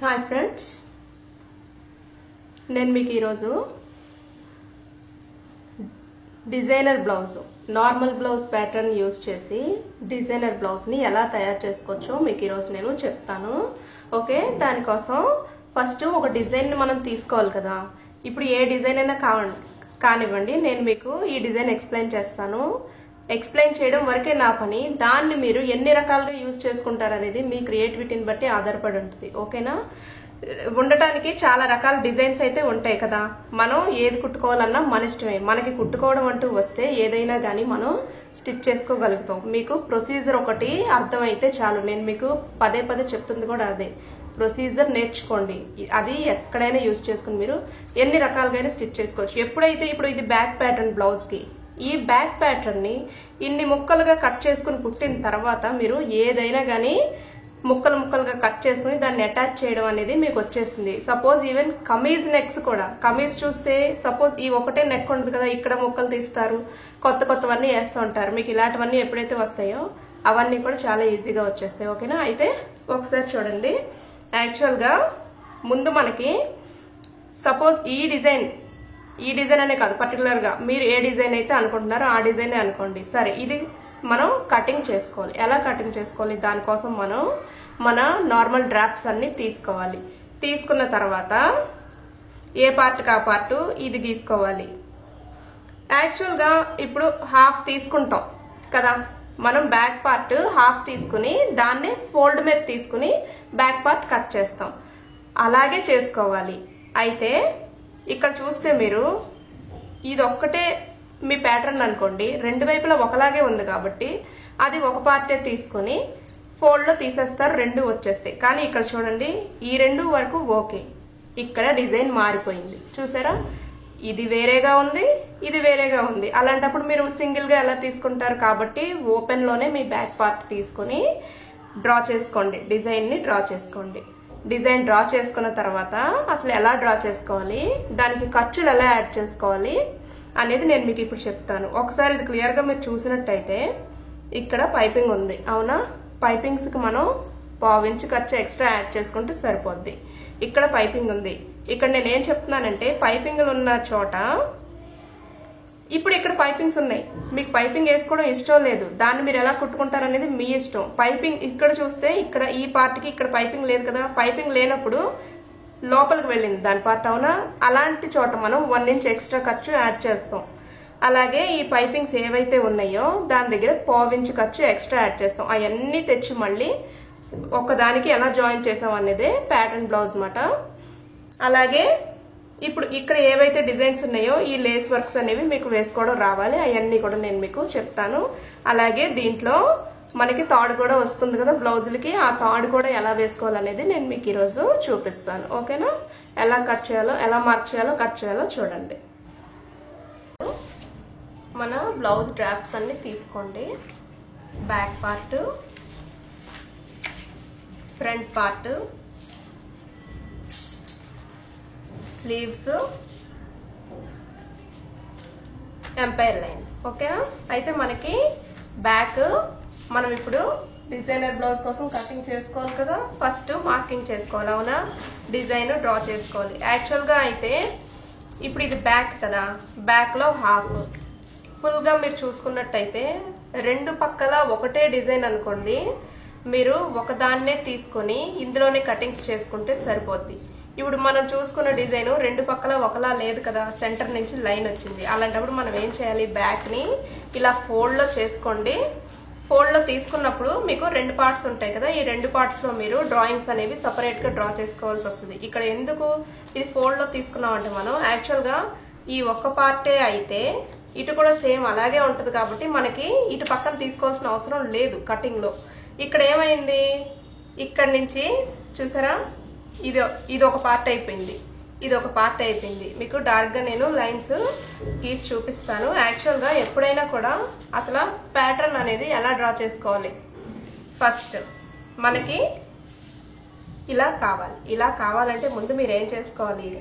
Hi friends, నేను మీకు ఈరోజు designer blouse normal blouse pattern use చేసి డిజైనర్ బ్లౌజ్ని ఎలా తయారు చేసుకోవచ్చో మీకు ఈరోజు నేను చెప్తాను. ఓకే, దానికోసం ఫస్ట్ ఒక డిజైన్ని మనం తీసుకోవాలి కదా. ఇప్పుడు ఏ డిజైన్ అయినా కానివ్వండి, నేను మీకు ఈ డిజైన్ ఎక్స్ప్లెయిన్ చేస్తాను. ఎక్స్ప్లెయిన్ చేయడం వరకే నా పని. దాన్ని మీరు ఎన్ని రకాలుగా యూజ్ చేసుకుంటారనేది మీ క్రియేటివిటీని బట్టి ఆధారపడి ఉంటుంది. ఓకేనా? ఉండటానికి చాలా రకాల డిజైన్స్ అయితే ఉంటాయి కదా. మనం ఏది కుట్టుకోవాలన్నా మన ఇష్టమే. మనకి కుట్టుకోవడం అంటూ వస్తే ఏదైనా కానీ మనం స్టిచ్ చేసుకోగలుగుతాం. మీకు ప్రొసీజర్ ఒకటి అర్థమైతే చాలు. నేను మీకు పదే పదే చెప్తుంది కూడా అదే. ప్రొసీజర్ నేర్చుకోండి. అది ఎక్కడైనా యూజ్ చేసుకుని మీరు ఎన్ని రకాలుగా స్టిచ్ చేసుకోవచ్చు. ఎప్పుడైతే ఇప్పుడు ఇది బ్యాక్ ప్యాటర్న్ బ్లౌజ్ కి, ఈ బ్యాక్ ప్యాటర్న్ ని ఇన్ని ముక్కలుగా కట్ చేసుకుని కుట్టిన తర్వాత మీరు ఏదైనా గానీ ముక్కలు ముక్కలుగా కట్ చేసుకుని దాన్ని అటాచ్ చేయడం అనేది మీకు వచ్చేసింది. సపోజ్ ఈవెన్ కమీజ్ నెక్స్ కూడా, కమీజ్ చూస్తే సపోజ్ ఈ ఒకటే నెక్ ఉండదు కదా, ఇక్కడ ముక్కలు తీస్తారు, కొత్త కొత్తవన్నీ వేస్తూ ఉంటారు. మీకు ఇలాంటివన్నీ ఎప్పుడైతే వస్తాయో అవన్నీ కూడా చాలా ఈజీగా వచ్చేస్తాయి. ఓకేనా? అయితే ఒకసారి చూడండి. యాక్చువల్ గా ముందు మనకి సపోజ్ ఈ డిజైన్ అనే కాదు, పర్టికులర్ గా మీరు ఏ డిజైన్ అయితే అనుకుంటున్నారో ఆ డిజైన్ అనుకోండి. సరే, ఇది మనం కటింగ్ చేసుకోవాలి. ఎలా కటింగ్ చేసుకోవాలి? దానికోసం మనం మన నార్మల్ డ్రాఫ్ట్స్ అన్ని తీసుకోవాలి. తీసుకున్న తర్వాత ఏ పార్ట్ కా పార్ట్ ఇది గీసుకోవాలి. యాక్చువల్ గా ఇప్పుడు హాఫ్ తీసుకుంటాం కదా, మనం బ్యాక్ పార్ట్ హాఫ్ తీసుకుని దాన్ని ఫోల్డ్ మీద తీసుకుని బ్యాక్ పార్ట్ కట్ చేస్తాం. అలాగే చేసుకోవాలి. అయితే ఇక్కడ చూస్తే మీరు ఇది ఒక్కటే మీ ప్యాటర్న్ అనుకోండి, రెండు వైపులా ఒకలాగే ఉంది కాబట్టి అది ఒక పార్టే తీసుకుని ఫోల్డ్ లో తీసేస్తారు, రెండు వచ్చేస్తాయి. కానీ ఇక్కడ చూడండి, ఈ రెండు వరకు ఓకే, ఇక్కడ డిజైన్ మారిపోయింది. చూసారా? ఇది వేరేగా ఉంది, ఇది వేరేగా ఉంది. అలాంటప్పుడు మీరు సింగిల్ గా ఎలా తీసుకుంటారు కాబట్టి ఓపెన్ లోనే మీ బ్యాక్ పార్ట్ తీసుకుని డ్రా చేసుకోండి. డిజైన్ ని డ్రా చేసుకోండి. డిజైన్ డ్రా చేసుకున్న తర్వాత అసలు ఎలా డ్రా చేసుకోవాలి, దానికి ఖర్చులు ఎలా యాడ్ చేసుకోవాలి అనేది నేను మీకు ఇప్పుడు చెప్తాను. ఒకసారి ఇది క్లియర్ గా మీరు చూసినట్టయితే ఇక్కడ పైపింగ్ ఉంది, అవునా? పైపింగ్స్ కి మనం 1/2 ఇంచ్ ఖర్చు ఎక్స్ట్రా యాడ్ చేసుకుంటే సరిపోద్ది. ఇక్కడ పైపింగ్ ఉంది. ఇక్కడ నేను ఏం చెప్తున్నానంటే, పైపింగ్లు ఉన్న చోట ఇప్పుడు ఇక్కడ పైపింగ్స్ ఉన్నాయి. మీకు పైపింగ్ వేసుకోవడం ఇష్టం లేదు, దాన్ని మీరు ఎలా కుట్టుకుంటారనేది మీ ఇష్టం. పైపింగ్ ఇక్కడ చూస్తే ఇక్కడ ఈ పార్ట్ కి ఇక్కడ పైపింగ్ లేదు కదా, పైపింగ్ లేనప్పుడు లోపలికి వెళ్ళింది దాని పార్ట్, అవునా? అలాంటి చోట మనం 1 ఇంచ్ ఎక్స్ట్రా ఖర్చు యాడ్ చేస్తాం. అలాగే ఈ పైపింగ్స్ ఏవైతే ఉన్నాయో దాని దగ్గర 1/2 ఇంచ్ ఖర్చు ఎక్స్ట్రా యాడ్ చేస్తాం. అవన్నీ తెచ్చి మళ్ళీ ఒక్కదానికి ఎలా జాయిన్ చేసాం అనేది ప్యాటర్న్ బ్లౌజ్ మాట. అలాగే ఇప్పుడు ఇక్కడ ఏవైతే డిజైన్స్ ఉన్నాయో ఈ లేస్ వర్క్స్ అనేవి మీకు వేసుకోవడం రావాలి. అవన్నీ కూడా నేను మీకు చెప్తాను. అలాగే దీంట్లో మనకి తాడు కూడా వస్తుంది కదా బ్లౌజులకి, ఆ తాడు కూడా ఎలా వేసుకోవాలనేది నేను మీకు ఈరోజు చూపిస్తాను. ఓకేనా? ఎలా కట్ చేయాలో, ఎలా మార్క్ చేయాలో, కట్ చేయాలో చూడండి. మన బ్లౌజ్ డ్రాఫ్ట్స్ అన్ని తీసుకోండి. Back part, front part, sleeves, empire line. ఓకేనా? అయితే మనకి బ్యాక్ మనం ఇప్పుడు డిజైనర్ బ్లౌజ్ కోసం కటింగ్ చేసుకోవాలి కదా, ఫస్ట్ మార్కింగ్ చేసుకోవాలి, అవునా? డిజైన్ డ్రా చేసుకోవాలి. యాక్చువల్ గా అయితే ఇప్పుడు ఇది బ్యాక్ కదా, బ్యాక్ లో హాఫ్. ఫుల్ గా మీరు చూసుకున్నట్టయితే రెండు పక్కల ఒకటే డిజైన్ అనుకోండి, మీరు ఒకదాన్నే తీసుకొని ఇందులోనే కటింగ్స్ చేసుకుంటే సరిపోద్ది. ఇప్పుడు మనం చూసుకున్న డిజైన్ రెండు పక్కల ఒకలా లేదు కదా, సెంటర్ నుంచి లైన్ వచ్చింది. అలాంటప్పుడు మనం ఏం చేయాలి, బ్యాక్ ని ఇలా ఫోల్డ్ లో చేసుకోండి. ఫోల్డ్ లో తీసుకున్నప్పుడు మీకు 2 పార్ట్స్ ఉంటాయి కదా, ఈ 2 పార్ట్స్ లో మీరు డ్రాయింగ్స్ అనేవి సపరేట్ గా డ్రా చేసుకోవాల్సి వస్తుంది. ఇక్కడ ఎందుకు ఇది ఫోల్డ్ లో తీసుకున్నాం అంటే, మనం యాక్చువల్ గా ఈ ఒక్క పార్టే అయితే ఇటు కూడా సేమ్ అలాగే ఉంటది కాబట్టి మనకి ఇటు పక్కన తీసుకోవాల్సిన అవసరం లేదు కటింగ్ లో. ఇక్కడ ఏమైంది, ఇక్కడ నుంచి చూసారా, ఇది ఒక పార్ట్ అయిపోయింది, ఇది ఒక పార్ట్ అయిపోయింది. మీకు డార్క్ గా నేను లైన్స్ గీసి చూపిస్తాను. యాక్చువల్ గా ఎప్పుడైనా కూడా అసలు ప్యాటర్న్ అనేది ఎలా డ్రా చేసుకోవాలి, ఫస్ట్ మనకి ఇలా కావాలి. ఇలా కావాలంటే ముందు మీరు ఏం చేసుకోవాలి,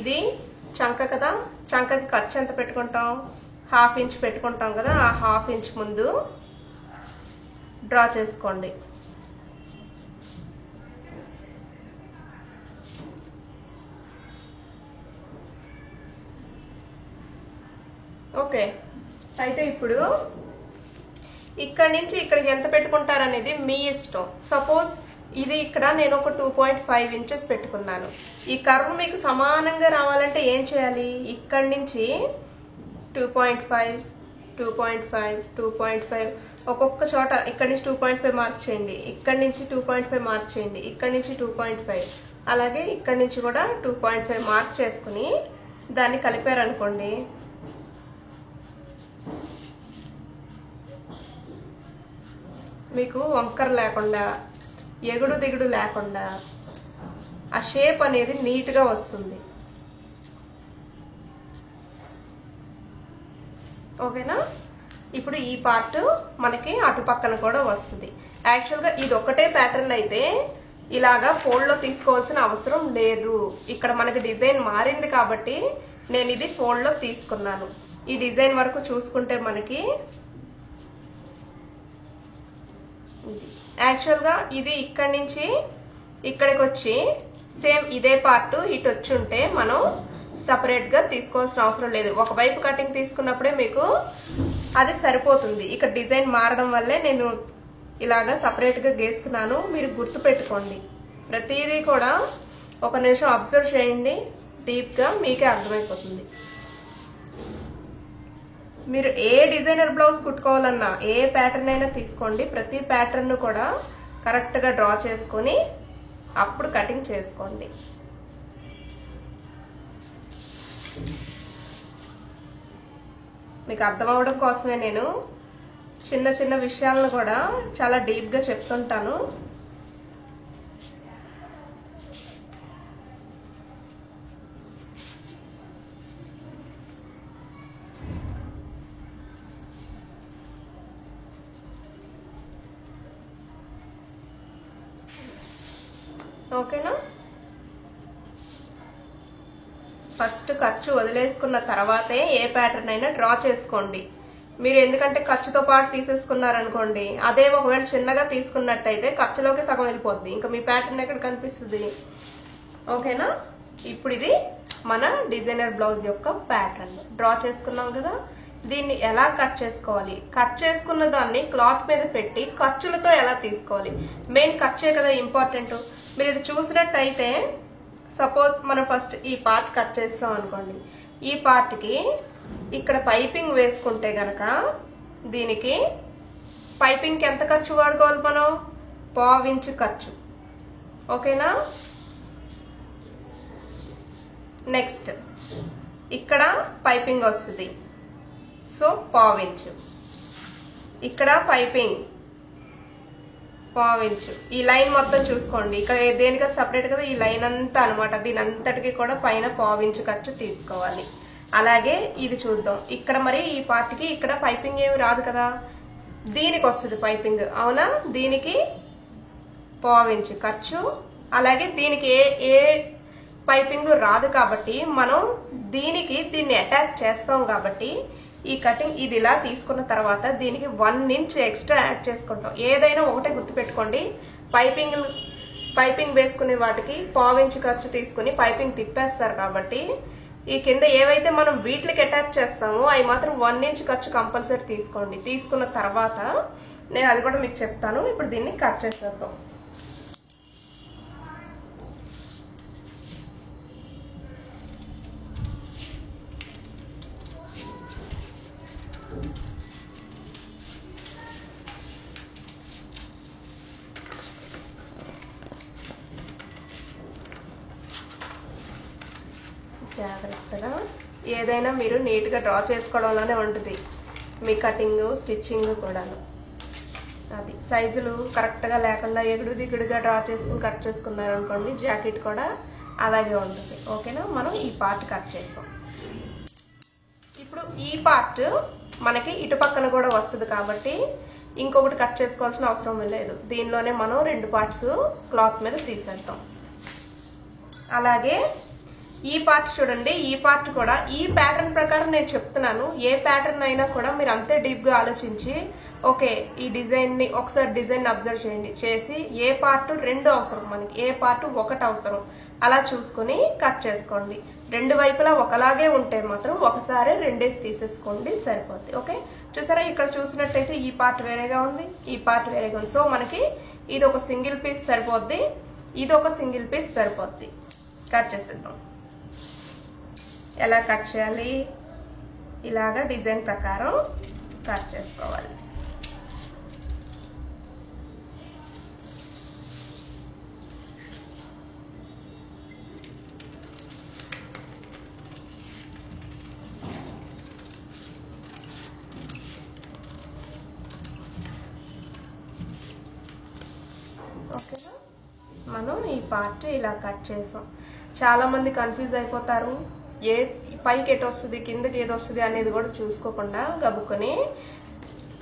ఇది చంక కదా, చంకకి ఖర్చు ఎంత పెట్టుకుంటాం, 1/2 ఇంచ్ పెట్టుకుంటాం కదా, ఆ 1/2 ఇంచ్ ముందు డ్రా చేసుకోండి. అయితే ఇప్పుడు ఇక్కడ నుంచి ఇక్కడికి ఎంత పెట్టుకుంటారనేది మీ ఇష్టం. సపోజ్ ఇది ఇక్కడ నేను ఒక 2.5 ఇంచెస్ పెట్టుకున్నాను. ఈ కర్వ్ మీకు సమానంగా రావాలంటే ఏం చేయాలి? ఇక్కడ నుంచి 2.5 2.5 2.5 ఒక్కొక్క చోట ఇక్కడ నుంచి 2.5 మార్క్ చేయండి, ఇక్కడ నుంచి 2.5 మార్క్ చేయండి, ఇక్కడ నుంచి 2.5, అలాగే ఇక్కడ నుంచి కూడా 2.5 మార్క్ చేసుకుని దాన్ని కలిపారనుకోండి, మీకు వంకర లేకుండా ఎగుడు దిగుడు లేకుండా ఆ షేప్ అనేది నీట్గా వస్తుంది. ఓకేనా? ఇప్పుడు ఈ పార్ట్ మనకి అటు పక్కన కూడా వస్తుంది. యాక్చువల్గా ఇది ఒకటే ప్యాటర్న్ అయితే ఇలాగా ఫోల్డ్లో తీసుకోవాల్సిన అవసరం లేదు. ఇక్కడ మనకి డిజైన్ మారింది కాబట్టి నేను ఇది ఫోల్డ్లో తీసుకున్నాను. ఈ డిజైన్ వరకు చూసుకుంటే మనకి యాక్చువల్గా ఇది ఇక్కడి నుంచి ఇక్కడికి వచ్చి సేమ్ ఇదే పార్ట్ ఇటు వచ్చి ఉంటే మనం సపరేట్గా తీసుకోవాల్సిన అవసరం లేదు. ఒకవైపు కటింగ్ తీసుకున్నప్పుడే మీకు అది సరిపోతుంది. ఇక్కడ డిజైన్ మారడం వల్లే నేను ఇలాగా సపరేట్గా గీస్తున్నాను. మీరు గుర్తు పెట్టుకోండి, ప్రతిదీ కూడా ఒక నిమిషం అబ్జర్వ్ చేయండి, డీప్గా మీకే అర్థమైపోతుంది. మీరు ఏ డిజైనర్ బ్లౌజ్ కుట్టుకోవాలన్నా ఏ ప్యాటర్న్ అయినా తీసుకోండి, ప్రతి ప్యాటర్న్ కూడా కరెక్ట్గా డ్రా చేసుకొని అప్పుడు కటింగ్ చేసుకోండి. మీకు అర్థమవడం కోసమే నేను చిన్న చిన్న విషయాలను కూడా చాలా డీప్గా చెప్తుంటాను. ఓకేనా? ఫస్ట్ ఖర్చు వదిలేసుకున్న తర్వాతే ఏ ప్యాటర్న్ అయినా డ్రా చేసుకోండి. మీరు ఎందుకంటే ఖర్చుతో పాటు తీసేసుకున్నారనుకోండి, అదే ఒకవేళ చిన్నగా తీసుకున్నట్టయితే ఖర్చులోకి సగం వెళ్ళిపోద్ది, ఇంకా మీ ప్యాటర్న్ ఎక్కడ కనిపిస్తుంది? ఓకేనా? ఇప్పుడు ఇది మన డిజైనర్ బ్లౌజ్ యొక్క ప్యాటర్న్ డ్రా చేసుకున్నాం కదా. దీన్ని ఎలా కట్ చేసుకోవాలి, కట్ చేసుకున్న దాన్ని క్లాత్ మీద పెట్టి ఖర్చులతో ఎలా తీసుకోవాలి, మెయిన్ ఖర్చే కదా ఇంపార్టెంట్. మీరు ఇది చూసినట్టయితే సపోజ్ మనం ఫస్ట్ ఈ పార్ట్ కట్ చేస్తాం అనుకోండి, ఈ పార్ట్కి ఇక్కడ పైపింగ్ వేసుకుంటే గనక దీనికి పైపింగ్కి ఎంత ఖర్చు వాడుకోవాలి మనం? 1/2 ఇంచు ఖర్చు. ఓకేనా? నెక్స్ట్ ఇక్కడ పైపింగ్ వస్తుంది, సో 1/2 ఇంచు. ఇక్కడ పైపింగ్ 1/2 ఇంచు. ఈ లైన్ మొత్తం చూసుకోండి, ఇక్కడ దేనికది సపరేట్ కదా, ఈ లైన్ అంతా అనమాట. దీని అంతటికి కూడా పైన 1/2 ఇంచు ఖర్చు తీసుకోవాలి. అలాగే ఇది చూద్దాం, ఇక్కడ మరి ఈ పార్ట్కి ఇక్కడ పైపింగ్ ఏమి రాదు కదా, దీనికి వస్తుంది పైపింగ్, అవునా? దీనికి 1/2 ఇంచు ఖర్చు. అలాగే దీనికి ఏ పైపింగ్ రాదు కాబట్టి మనం దీన్ని అటాచ్ చేస్తాం కాబట్టి ఈ కటింగ్ ఇది ఇలా తీసుకున్న తర్వాత దీనికి 1 ఇంచ్ ఎక్స్ట్రా యాడ్ చేసుకుంటాం. ఏదైనా ఒకటే గుర్తుపెట్టుకోండి, పైపింగ్ వేసుకునే వాటికి 1/2 ఇంచ్ ఖర్చు తీసుకుని పైపింగ్ తిప్పేస్తారు కాబట్టి ఈ కింద ఏవైతే మనం వీటికి అటాచ్ చేస్తామో అవి మాత్రం 1 ఇంచ్ ఖర్చు కంపల్సరీ తీసుకోండి. తీసుకున్న తర్వాత నేను అది కూడా మీకు చెప్తాను. ఇప్పుడు దీన్ని కట్ చేసేద్దాం. జాగ్రత్తగా ఏదైనా మీరు నీట్గా డ్రా చేసుకోవడంలోనే ఉంటుంది మీ కటింగ్ స్టిచ్చింగ్ కూడాను. అది సైజులు కరెక్ట్గా లేకుండా ఎగుడు దిగుడుగా డ్రా చేసుకుని కట్ చేసుకున్నారు అనుకోండి, జాకెట్ కూడా అలాగే ఉంటుంది. ఓకేనా? మనం ఈ పార్ట్ కట్ చేసాం. ఇప్పుడు ఈ పార్ట్ మనకి ఇటు పక్కన కూడా వస్తుంది కాబట్టి ఇంకొకటి కట్ చేసుకోవాల్సిన అవసరం లేదు. దీనిలోనే మనం 2 పార్ట్స్ క్లాత్ మీద తీసేద్దాం. అలాగే ఈ పార్ట్ చూడండి, ఈ పార్ట్ కూడా ఈ ప్యాటర్న్ ప్రకారం నేను చెప్తున్నాను. ఏ ప్యాటర్న్ అయినా కూడా మీరు అంతే డీప్గా ఆలోచించి ఓకే, ఈ డిజైన్ ని ఒకసారి డిజైన్ అబ్జర్వ్ చేయండి, చేసి ఏ పార్ట్ రెండు అవసరం మనకి, ఏ పార్ట్ ఒకటి అవసరం అలా చూసుకుని కట్ చేసుకోండి. రెండు వైపులా ఒకలాగే ఉంటే మాత్రం ఒకసారి రెండేసి తీసేసుకోండి, సరిపోద్ది. ఓకే, చూసారా ఇక్కడ చూసినట్టయితే ఈ పార్ట్ వేరేగా ఉంది, ఈ పార్ట్ వేరేగా ఉంది. సో మనకి ఇది ఒక సింగిల్ పీస్ సరిపోద్ది, ఇది ఒక సింగిల్ పీస్ సరిపోద్ది. కట్ చేసేద్దాం. ఎలా కట్ చేయాలి? ఇలాగా డిజైన్ ప్రకారం కట్ చేసుకోవాలి. ఓకేనా, మనం ఈ పార్ట్ ఇలా కట్ చేసాం. చాలా మంది కన్ఫ్యూజ్ అయిపోతారు, ఏ పైకి ఎటు వస్తుంది కిందకి ఏది వస్తుంది అనేది కూడా చూసుకోకుండా గబుకొని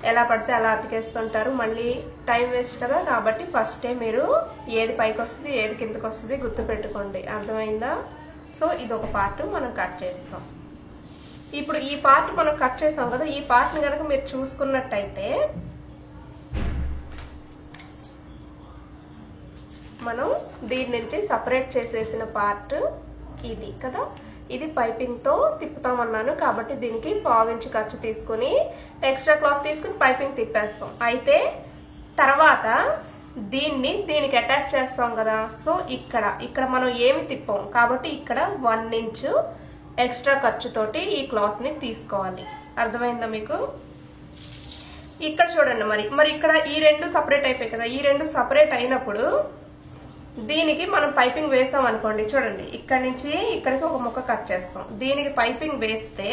ఎలా పడితే అలా అతికేస్తుంటారు, మళ్ళీ టైం వేస్ట్ కదా. కాబట్టి ఫస్టే మీరు ఏది పైకి వస్తుంది ఏది కిందకి వస్తుంది గుర్తు పెట్టుకోండి, అర్థమైందా? సో ఇది ఒక పార్ట్ మనం కట్ చేస్తాం. ఇప్పుడు ఈ పార్ట్ మనం కట్ చేసాం కదా, ఈ పార్ట్ని కనుక మీరు చూసుకున్నట్టయితే మనం దీని నుంచి సపరేట్ చేసేసిన పార్ట్ ఇది కదా, ఇది పైపింగ్ తో తిప్పుతామన్నాను కాబట్టి దీనికి 1/2 ఇంచ్ ఖర్చు తీసుకుని ఎక్స్ట్రా క్లాత్ తీసుకుని పైపింగ్ తిప్పేస్తాం. అయితే తర్వాత దీనికి అటాచ్ చేస్తాం కదా, సో ఇక్కడ మనం ఏమి తిప్పాం కాబట్టి ఇక్కడ 1 ఇంచ్ ఎక్స్ట్రా ఖర్చుతోటి ఈ క్లాత్ ని తీసుకోవాలి. అర్థమైందా మీకు? ఇక్కడ చూడండి, మరి ఇక్కడ ఈ రెండు సపరేట్ అయిపోయాయి కదా, ఈ రెండు సపరేట్ అయినప్పుడు దీనికి మనం పైపింగ్ వేసాం అనుకోండి, చూడండి ఇక్కడ నుంచి ఇక్కడికి ఒక ముక్క కట్ చేస్తాం. దీనికి పైపింగ్ వేస్తే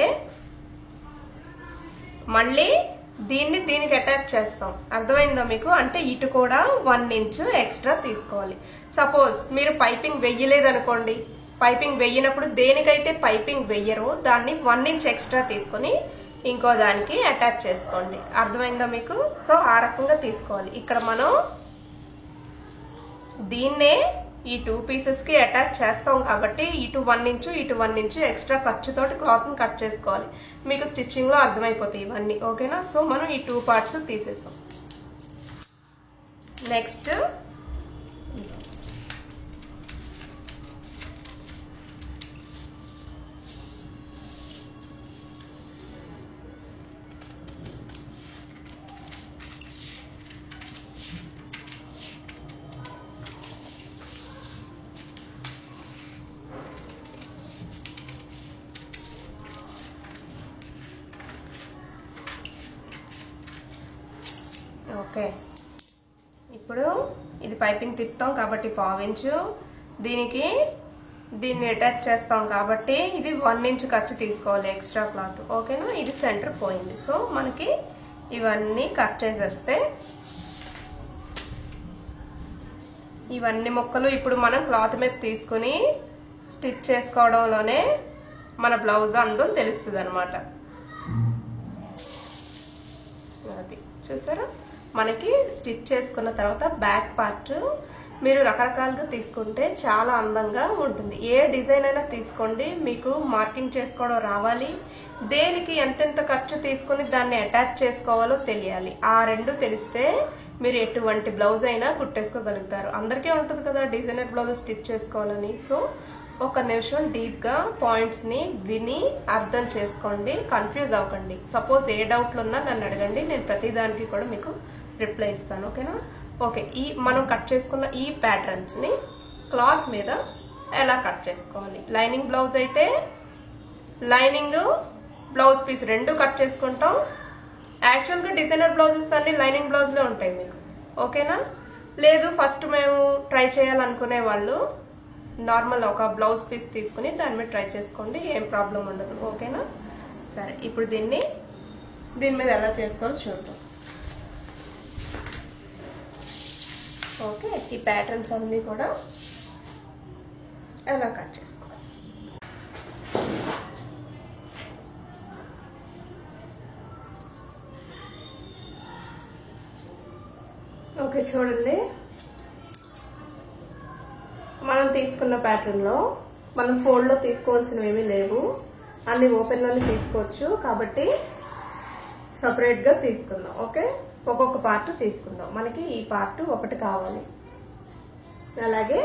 మళ్ళీ దీనికి అటాచ్ చేస్తాం. అర్థమైందా మీకు? అంటే ఇటు కూడా 1 ఇంచ్ ఎక్స్ట్రా తీసుకోవాలి. సపోజ్ మీరు పైపింగ్ వెయ్యలేదు అనుకోండి, పైపింగ్ వెయ్యినప్పుడు దేనికైతే పైపింగ్ వెయ్యరో దాన్ని 1 ఇంచ్ ఎక్స్ట్రా తీసుకొని ఇంకో దానికి అటాచ్ చేసుకోండి. అర్థమైందా మీకు? సో ఆ రకంగా తీసుకోవాలి. ఇక్కడ మనం దీన్నే ఈ 2 పీసెస్ కి అటాచ్ చేస్తాం కాబట్టి ఇటు 1 ఇంచ్ ఇటు 1 ఇంచ్ ఎక్స్ట్రా ఖర్చుతోటి క్లాత్ ని కట్ చేసుకోవాలి. మీకు స్టిచ్చింగ్ లో అర్థమైపోతాయి ఇవన్నీ. ఓకేనా? సో మనం ఈ 2 పార్ట్స్ తీసేసాం. నెక్స్ట్ ఓకే, ఇప్పుడు ఇది పైపింగ్ తిప్పుతాం కాబట్టి 1/2 ఇంచు, దీన్ని అటాచ్ చేస్తాం కాబట్టి ఇది 1 ఇంచ్ ఖర్చు తీసుకోవాలి ఎక్స్ట్రా క్లాత్. ఓకేనా? ఇది సెంటర్ పోయింది. సో మనకి ఇవన్నీ కట్ చేసేస్తే ఇవన్నీ ముక్కలు ఇప్పుడు మనం క్లాత్ మీద తీసుకుని స్టిచ్ చేసుకోవడంలోనే మన బ్లౌజ్ అందం తెలుస్తుంది అనమాట. అది చూసారా, మనకి స్టిచ్ చేసుకున్న తర్వాత బ్యాక్ పార్ట్ మీరు రకరకాలుగా తీసుకుంటే చాలా అందంగా ఉంటుంది. ఏ డిజైన్ అయినా తీసుకోండి, మీకు మార్కింగ్ చేసుకోవడం రావాలి, దేనికి ఎంతెంత ఖర్చు తీసుకుని దాన్ని అటాచ్ చేసుకోవాలో తెలియాలి. ఆ రెండు తెలిస్తే మీరు ఎటువంటి బ్లౌజ్ అయినా కుట్టేసుకోగలుగుతారు. అందరికీ ఉంటుంది కదా డిజైనర్ బ్లౌజ్ స్టిచ్ చేసుకోవాలని. సో ఒక నిమిషం డీప్ గా పాయింట్స్ ని విని అర్థం చేసుకోండి, కన్ఫ్యూజ్ అవ్వకండి. సపోజ్ ఏ డౌట్లు ఉన్నా నన్ను అడగండి, నేను ప్రతి దానికి కూడా మీకు రిప్లై ఇస్తాను. ఓకేనా? ఓకే, ఈ మనం కట్ చేసుకున్న ఈ ప్యాటర్న్స్ ని క్లాత్ మీద ఎలా కట్ చేసుకోవాలి? లైనింగ్ బ్లౌజ్ అయితే లైనింగ్ బ్లౌజ్ పీస్ రెండు కట్ చేసుకుంటాం. యాక్చువల్ గా డిజైనర్ బ్లౌజెస్ అన్ని లైనింగ్ బ్లౌజ్ లో ఉంటాయి మీకు. ఓకేనా? లేదు ఫస్ట్ మేము ట్రై చేయాలనుకునే వాళ్ళు నార్మల్ ఒక బ్లౌజ్ పీస్ తీసుకుని దాని మీద ట్రై చేసుకోండి, ఏం ప్రాబ్లం ఉండదు. ఓకేనా? సరే, ఇప్పుడు దీని మీద ఎలా చేసుకోవాలో చూద్దాం. ఓకే, ఈ ప్యాటర్న్స్ అన్ని కూడా ఎలా కట్ చేసుకోవాలి? ఓకే, చూడండి, మనం తీసుకున్న ప్యాటర్న్ లో మనం ఫోల్డ్ లో తీసుకోవాల్సినవి ఏమీ లేవు, అన్ని ఓపెన్ లోనే తీసుకోవచ్చు కాబట్టి సపరేట్ గా తీసుకుందాం. ఓకే, ఒక్కొక్క పార్ట్ తీసుకుందాం. మనకి ఈ పార్ట్ ఒకటి కావాలి, అలాగే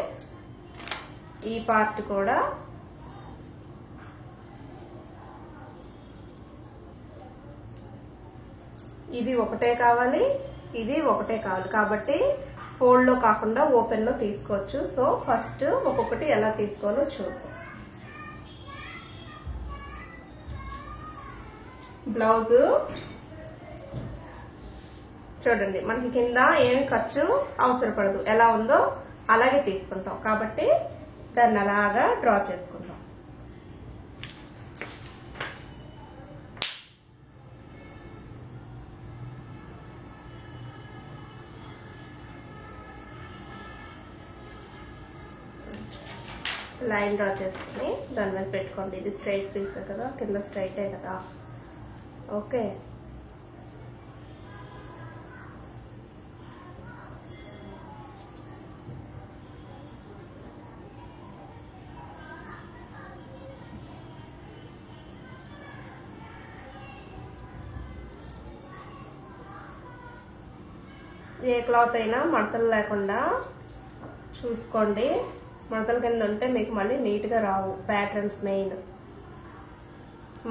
ఈ పార్ట్ కూడా ఇది ఒకటే కావాలి, ఇది ఒకటే కావాలి. కాబట్టి ఫోల్డ్ లో కాకుండా ఓపెన్ లో తీసుకోవచ్చు. సో ఫస్ట్ ఒక్కొక్కటి ఎలా తీసుకోవాలో చూద్దాం. బ్లౌజ్ చూడండి, మనకి కింద ఏమి ఖర్చు అవసరపడదు, ఎలా ఉందో అలాగే తీసుకుంటాం. కాబట్టి దాన్ని అలాగా డ్రా చేసుకుంటాం. లైన్ డ్రా చేసుకుని దాని మీద పెట్టుకోండి. ఇది స్ట్రైట్ పీస్ కదా, కింద స్ట్రైటే కదా. ఓకే, ఏ క్లాత్ అయినా మడతలు లేకుండా చూసుకోండి. మడతల కింద ఉంటే మీకు మళ్ళీ నీట్ గా రావు ప్యాటర్న్స్. మెయిన్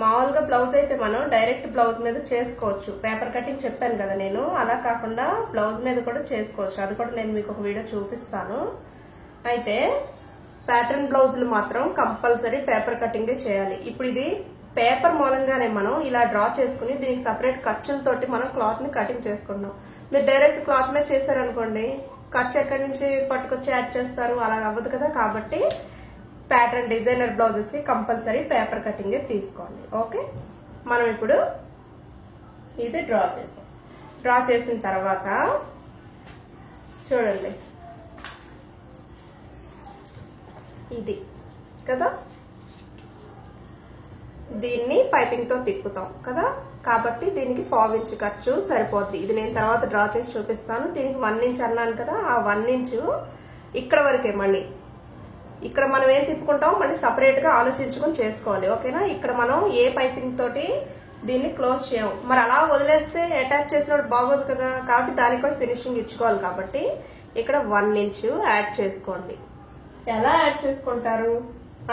మామూలుగా బ్లౌజ్ అయితే మనం డైరెక్ట్ బ్లౌజ్ మీద చేసుకోవచ్చు. పేపర్ కటింగ్ చెప్పాను కదా నేను, అలా కాకుండా బ్లౌజ్ మీద కూడా చేసుకోవచ్చు. అది కూడా నేను మీకు ఒక వీడియో చూపిస్తాను. అయితే ప్యాటర్న్ బ్లౌజులు మాత్రం కంపల్సరీ పేపర్ కటింగే చేయాలి. ఇప్పుడు ఇది పేపర్ మూలంగానే మనం ఇలా డ్రా చేసుకుని దీనికి సపరేట్ ఖర్చులతోటి మనం క్లాత్ ని కటింగ్ చేసుకున్నాం. మీరు డైరెక్ట్ క్లాత్ మీద చేశారనుకోండి, ఖర్చు ఎక్కడి నుంచి పట్టుకొచ్చి యాడ్ చేస్తారు, అలా అవ్వదు కదా. కాబట్టి ప్యాటర్న్ డిజైనర్ బ్లౌజెస్ కి కంపల్సరీ పేపర్ కటింగ్ తీసుకోండి. ఓకే, మనం ఇప్పుడు ఇది డ్రా చేసాం. డ్రా చేసిన తర్వాత చూడండి, ఇది కదా, దీన్ని పైపింగ్ తో తిప్పుతాం కదా. కాబట్టి దీనికి 1/4 ఇంచ్ ఖర్చు సరిపోద్ది. ఇది నేను తర్వాత డ్రా చేసి చూపిస్తాను. దీనికి 1 ఇంచ్ అన్నాను కదా, ఆ 1 ఇంచ్ ఇక్కడ వరకే. మళ్ళీ ఇక్కడ మనం ఏం తిప్పుకుంటాం మళ్ళీ సపరేట్ గా ఆలోచించుకొని చేసుకోవాలి. ఓకేనా, ఇక్కడ మనం ఏ పైపింగ్ తోటి దీన్ని క్లోజ్ చేయము. మరి అలా వదిలేస్తే అటాచ్ చేసినప్పుడు బాగోదు కదా. కాబట్టి దానికి కూడా ఫినిషింగ్ ఇచ్చుకోవాలి. కాబట్టి ఇక్కడ 1 ఇంచ్ యాడ్ చేసుకోండి. ఎలా యాడ్ చేసుకుంటారు,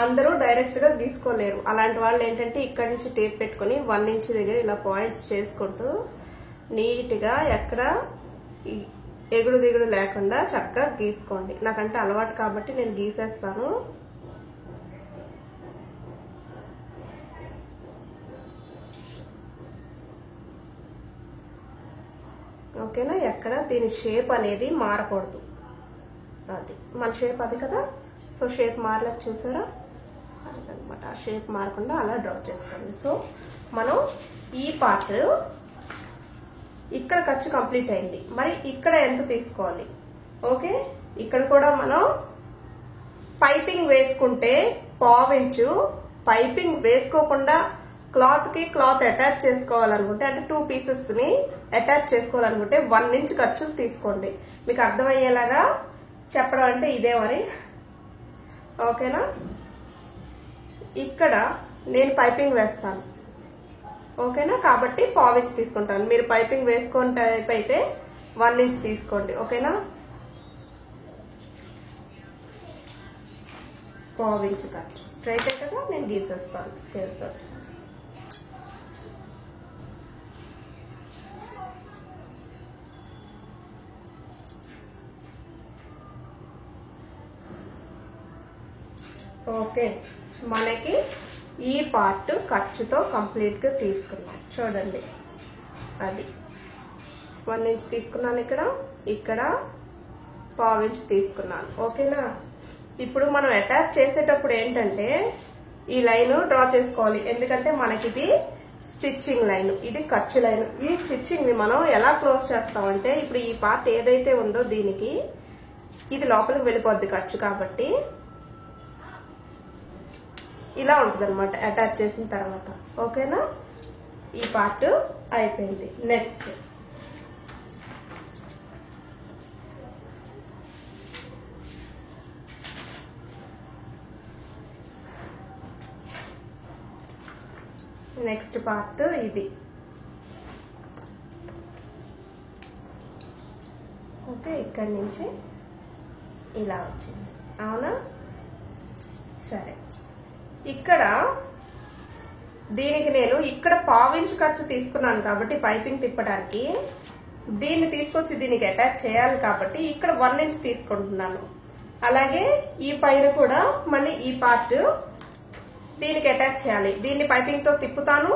అందరూ డైరెక్ట్ గా గీసుకోలేరు. అలాంటి వాళ్ళు ఏంటంటే ఇక్కడి నుంచి టేప్ పెట్టుకుని 1 ఇంచ్ దగ్గర ఇలా పాయింట్స్ చేసుకుంటూ నీట్ గా ఎక్కడ ఎగుడు దిగుడు లేకుండా చక్కగా గీసుకోండి. నాకంటే అలవాటు కాబట్టి నేను గీసేస్తాను. ఓకేనా, ఎక్కడ దీని షేప్ అనేది మారకూడదు. అది మన షేప్ అది కదా. సో షేప్ మారలేదు చూసారా, అదనమాట. ఆ షేప్ మారకుండా అలా డ్రా చేసుకోండి. సో మనం ఈ పార్ట్ ఇక్కడ ఖర్చు కంప్లీట్ అయింది. మరి ఇక్కడ ఎంత తీసుకోవాలి? ఓకే, ఇక్కడ కూడా మనం పైపింగ్ వేసుకుంటే 1/4 ఇంచ్, పైపింగ్ వేసుకోకుండా క్లాత్ కి క్లాత్ అటాచ్ చేసుకోవాలనుకుంటే, అంటే 2 పీసెస్ ని అటాచ్ చేసుకోవాలనుకుంటే 1 ఇంచ్ ఖర్చులు తీసుకోండి. మీకు అర్థమయ్యేలాగా చెప్పడం అంటే ఇదే మరి. ఓకేనా, ఇక్కడ నేను పైపింగ్ వేస్తాను. ఓకేనా, కాబట్టి 1/4 ఇంచ్ తీసుకుంటాను. మీరు పైపింగ్ వేసుకునే టైప్ అయితే 1 ఇంచ్ తీసుకోండి. ఓకేనా, 1/4 ఇంచ్ ఖర్చు స్ట్రైట్ కదా, నేను గీసేస్తాను స్కేల్ తో. ఓకే, మనకి ఈ పార్ట్ ఖర్చుతో కంప్లీట్ గా తీసుకున్నాం. చూడండి, అది 1 ఇంచ్ తీసుకున్నాను. ఇక్కడ ఇక్కడ 1/4 ఇంచ్ తీసుకున్నాను. ఓకేనా, ఇప్పుడు మనం అటాచ్ చేసేటప్పుడు ఏంటంటే ఈ లైన్ డ్రా చేసుకోవాలి. ఎందుకంటే మనకిది స్టిచ్చింగ్ లైన్, ఇది ఖర్చు లైన్. ఈ స్టిచ్చింగ్ ని మనం ఎలా క్లోజ్ చేస్తామంటే, ఇప్పుడు ఈ పార్ట్ ఏదైతే ఉందో దీనికి ఇది లోపలికి వెళ్ళిపోద్ది ఖర్చు. కాబట్టి ఇలా ఉంటుంది అనమాట అటాచ్ చేసిన తర్వాత. ఓకేనా, ఈ పార్ట్ అయిపోయింది. నెక్స్ట్ పార్ట్ ఇది. ఓకే, ఇక్కడి నుంచి ఇలా వచ్చింది. అవునా? సరే, ఇక్కడ దీనికి నేను ఇక్కడ 1/2 ఇంచ్ ఖర్చు తీసుకున్నాను కాబట్టి పైపింగ్ తిప్పడానికి, దీన్ని తీసుకొచ్చి దీనికి అటాచ్ చేయాలి కాబట్టి ఇక్కడ 1 ఇంచ్ తీసుకుంటున్నాను. అలాగే ఈ పైన కూడా మళ్ళీ ఈ పార్ట్ దీనికి అటాచ్ చేయాలి. దీన్ని పైపింగ్ తో తిప్పుతాను,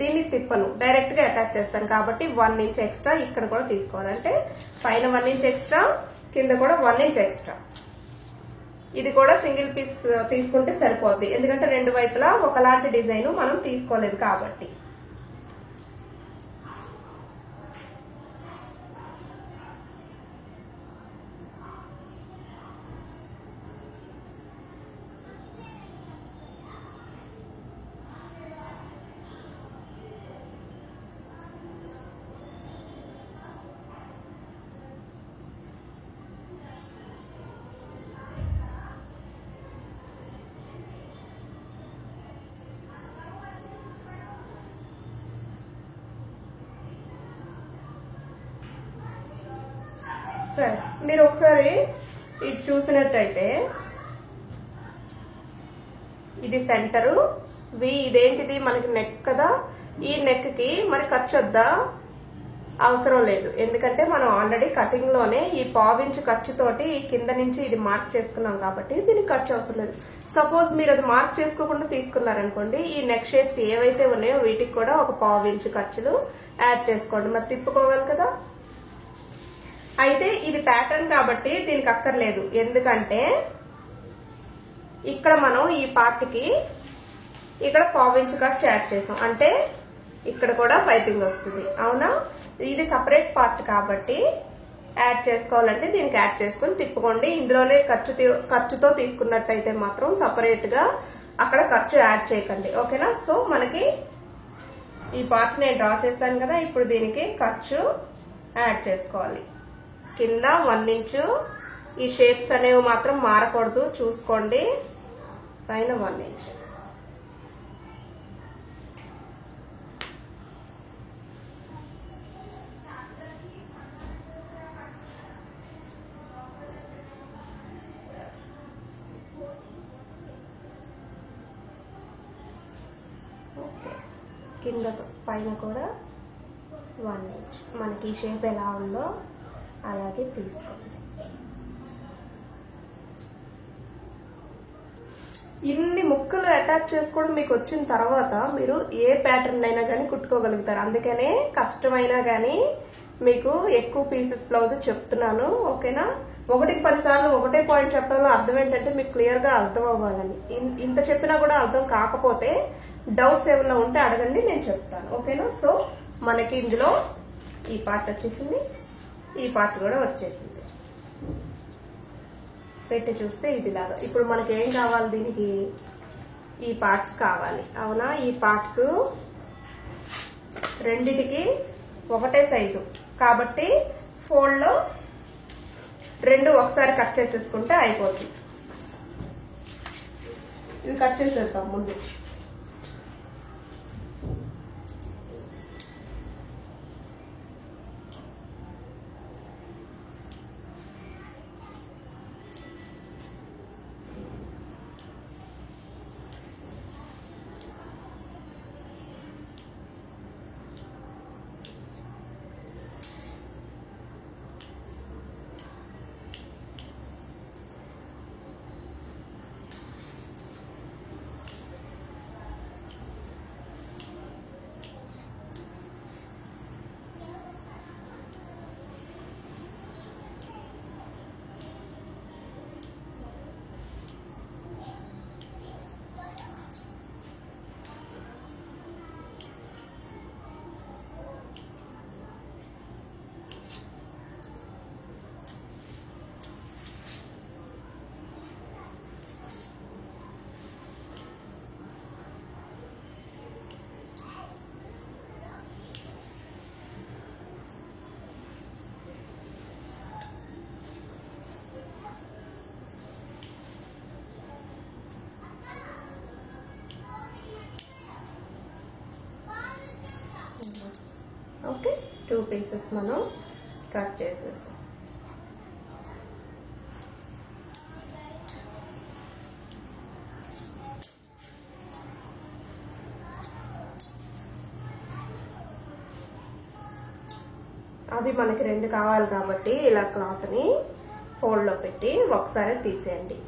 దీన్ని తిప్పను, డైరెక్ట్ గా అటాచ్ చేస్తాను కాబట్టి 1 ఇంచ్ ఎక్స్ట్రా ఇక్కడ కూడా తీసుకోవాలి. అంటే పైన 1 ఇంచ్ ఎక్స్ట్రా, కింద కూడా 1 ఇంచ్ ఎక్స్ట్రా. ఇది కూడా సింగిల్ పీస్ తీసుకుంటే సరిపోద్ది, ఎందుకంటే రెండు వైపులా ఒకలాంటి డిజైన్ మనం తీసుకోలేదు కాబట్టి. సరే, మీరు ఒకసారి ఇది చూసినట్టయితే ఇది సెంటరు, ఇదేంటిది మనకి నెక్ కదా, ఈ నెక్ కి మరి ఖర్చు వద్దా? అవసరం లేదు, ఎందుకంటే మనం ఆల్రెడీ కటింగ్ లోనే ఈ 1/2 ఇంచ్ ఖర్చుతోటి ఈ కింద నుంచి ఇది మార్క్ చేసుకున్నాం కాబట్టి దీనికి ఖర్చు అవసరం లేదు. సపోజ్ మీరు అది మార్క్ చేసుకోకుండా తీసుకున్నారనుకోండి, ఈ నెక్ షేప్స్ ఏవైతే ఉన్నాయో వీటికి కూడా ఒక 1/2 ఇంచ్ ఖర్చులు యాడ్ చేసుకోండి, మరి తిప్పుకోవాలి కదా. అయితే ఇది ప్యాటర్న్ కాబట్టి దీనికి అక్కర్లేదు, ఎందుకంటే ఇక్కడ మనం ఈ పార్ట్ కి ఇక్కడ 1/2 ఇంచ్ ఖర్చు యాడ్ చేసాం, అంటే ఇక్కడ కూడా పైపింగ్ వస్తుంది. అవునా? ఇది సపరేట్ పార్ట్ కాబట్టి యాడ్ చేసుకోవాలంటే దీనికి యాడ్ చేసుకుని తిప్పుకోండి. ఇందులోనే ఖర్చుతో తీసుకున్నట్టయితే మాత్రం సపరేట్ గా అక్కడ ఖర్చు యాడ్ చేయకండి. ఓకేనా? సో మనకి ఈ పార్ట్ నేను డ్రా చేశాను కదా, ఇప్పుడు దీనికి ఖర్చు యాడ్ చేసుకోవాలి. కింద 1 ఇంచు, ఈ షేప్స్ అనేవి మాత్రం మారకూడదు చూసుకోండి. పైన 1 ఇంచ్. కింద పైన కూడా 1 ఇంచ్. మనకి ఈ షేప్ ఎలా ఉందో అలాగే తీసుకోండి. ఇన్ని ముక్కలు అటాచ్ చేసుకోవడం మీకు వచ్చిన తర్వాత మీరు ఏ ప్యాటర్న్ అయినా కానీ కుట్టుకోగలుగుతారు. అందుకనే కష్టమైనా కానీ మీకు ఎక్కువ పీసెస్ బ్లౌజ్ చెప్తున్నాను. ఓకేనా? 1కి 10 సార్లు ఒకటే పాయింట్ చెప్పడంలో అర్థం ఏంటంటే మీకు క్లియర్ గా అర్థం అవ్వాలని. ఇంత చెప్పినా కూడా అర్థం కాకపోతే డౌట్స్ ఏమైనా ఉంటే అడగండి, నేను చెప్తాను. ఓకేనా? సో మనకి ఇందులో ఈ పార్ట్ వచ్చేసింది, ఈ పార్ట్ కూడా వచ్చేసింది. పెట్టి చూస్తే ఇదిలాగా. ఇప్పుడు మనకి ఏం కావాలి? దీనికి ఈ పార్ట్స్ కావాలి. అవునా? ఈ పార్ట్స్ రెండిటికి ఒకటే సైజు కాబట్టి ఫోల్డ్ లో 2 ఒకసారి కట్ చేసేసుకుంటే అయిపోతుంది. ఇది కట్ చేసేద్దాం ముందు. ఓకే, 2 పీసెస్ మనం కట్ చేసేసాం. అవి మనకి 2 కావాలి కాబట్టి ఇలా క్లాత్ ని ఫోల్డ్ లో పెట్టి ఒకసారి తీసేయండి.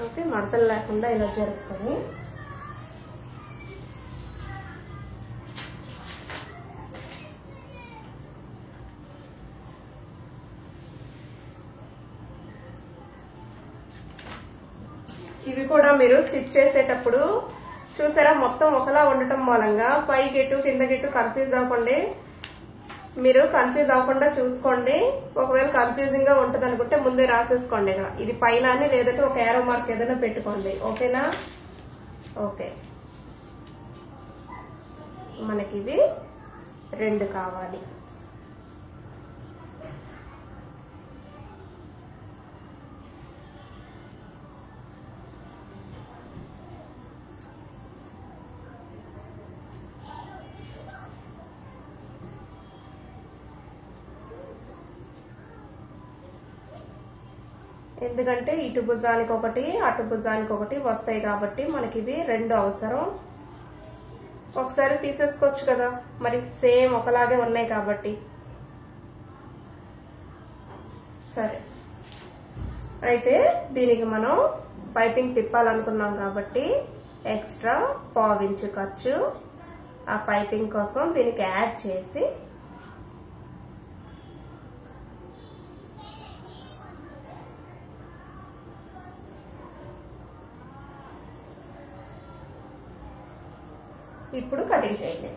ఓకే, మడతలు లేకుండా ఇలా జరుపుకొని ఇవి కూడా మీరు స్టిచ్ చేసేటప్పుడు చూసారా, మొత్తం ఒకలా ఉండటం మూలంగా పై గిట్టు కింద గిట్టు కన్ఫ్యూజ్ అవ్వకండి. మీరు కన్ఫ్యూజ్ అవ్వకుండా చూసుకోండి. ఒకవేళ కన్ఫ్యూజింగ్ గా ఉంటది అనుకుంటే ముందే రాసేసుకోండి. ఇది పైన అని లేదంటే ఒక ఏరో మార్క్ ఏదైనా పెట్టుకోండి. ఓకేనా? ఓకే, మనకి ఇవి 2 కావాలి. ఎందుకంటే ఇటు భుజానికి ఒకటి అటు భుజానికి ఒకటి వస్తాయి కాబట్టి మనకి ఇవి 2 అవసరం. ఒకసారి తీసేసుకోవచ్చు కదా, మరి సేమ్ ఒకలాగే ఉన్నాయి కాబట్టి. సరే, అయితే దీనికి మనం పైపింగ్ తిప్పాలనుకున్నాం కాబట్టి ఎక్స్ట్రా 1/2 ఇంచు ఖర్చు ఆ పైపింగ్ కోసం దీనికి యాడ్ చేసి ఇప్పుడు కటింగ్ చేయండి.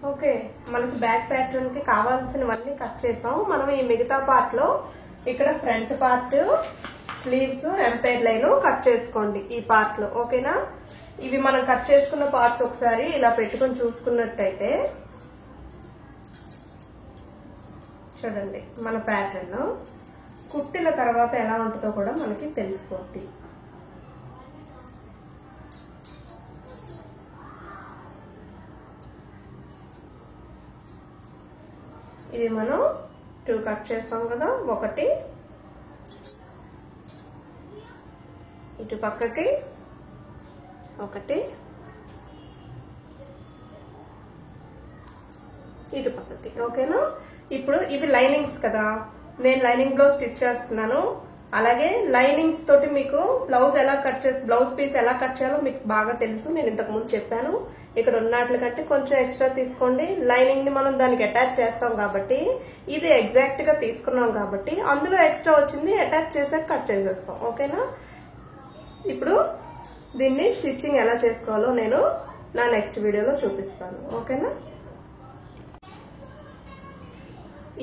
ఓకే, మనకి బ్యాక్ ప్యాటర్న్ కి కావాల్సినవన్నీ కట్ చేసాం. మనం ఈ మిగతా పార్ట్ లో ఇక్కడ front part, sleeves, empire line cut చేసుకోండి ఈ పార్ట్ లో. ఓకేనా? ఇవి మనం కట్ చేసుకున్న పార్ట్స్ ఒకసారి ఇలా పెట్టుకొని చూసుకున్నట్టయితే చూడండి, మన ప్యాటర్న్ కుట్టిన తర్వాత ఎలా ఉంటుందో కూడా మనకి తెలిసిపోద్ది. ఇవి మనం 2 కట్ చేస్తాం కదా, ఒకటి ఇటు పక్కకి, ఒకటి ఇటు పక్కకి. ఓకేనా? ఇప్పుడు ఇవి లైనింగ్స్ కదా, నేను లైనింగ్ బ్లౌజ్ స్టిచ్ చేస్తున్నాను. అలాగే లైనింగ్స్ తోటి మీకు బ్లౌజ్ ఎలా కట్ చేసి బ్లౌజ్ పీస్ ఎలా కట్ చేయాలో మీకు బాగా తెలుసు, నేను ఇంతకు ముందు చెప్పాను. ఇక్కడ ఉన్నట్ల కంటే కొంచెం ఎక్స్ట్రా తీసుకోండి. లైనింగ్ ని మనం దానికి అటాచ్ చేస్తాం కాబట్టి, ఇది ఎగ్జాక్ట్ గా తీసుకున్నాం కాబట్టి అందులో ఎక్స్ట్రా వచ్చింది అటాచ్ చేసాక కట్ చేసేస్తాం. ఓకేనా? ఇప్పుడు దీన్ని స్టిచ్చింగ్ ఎలా చేసుకోవాలో నేను నా నెక్స్ట్ వీడియోలో చూపిస్తాను. ఓకేనా?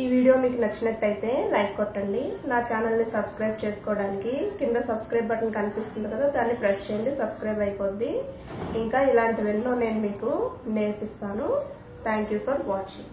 ఈ వీడియో మీకు నచ్చినట్టయితే లైక్ కొట్టండి. నా ఛానల్ ని సబ్స్క్రైబ్ చేసుకోవడానికి కింద సబ్స్క్రైబ్ బటన్ కనిపిస్తుంది కదా, దాన్ని ప్రెస్ చేయండి, సబ్స్క్రైబ్ అయిపోద్ది. ఇంకా ఇలాంటివెన్నో నేను మీకు నేర్పిస్తాను. Thank you for watching.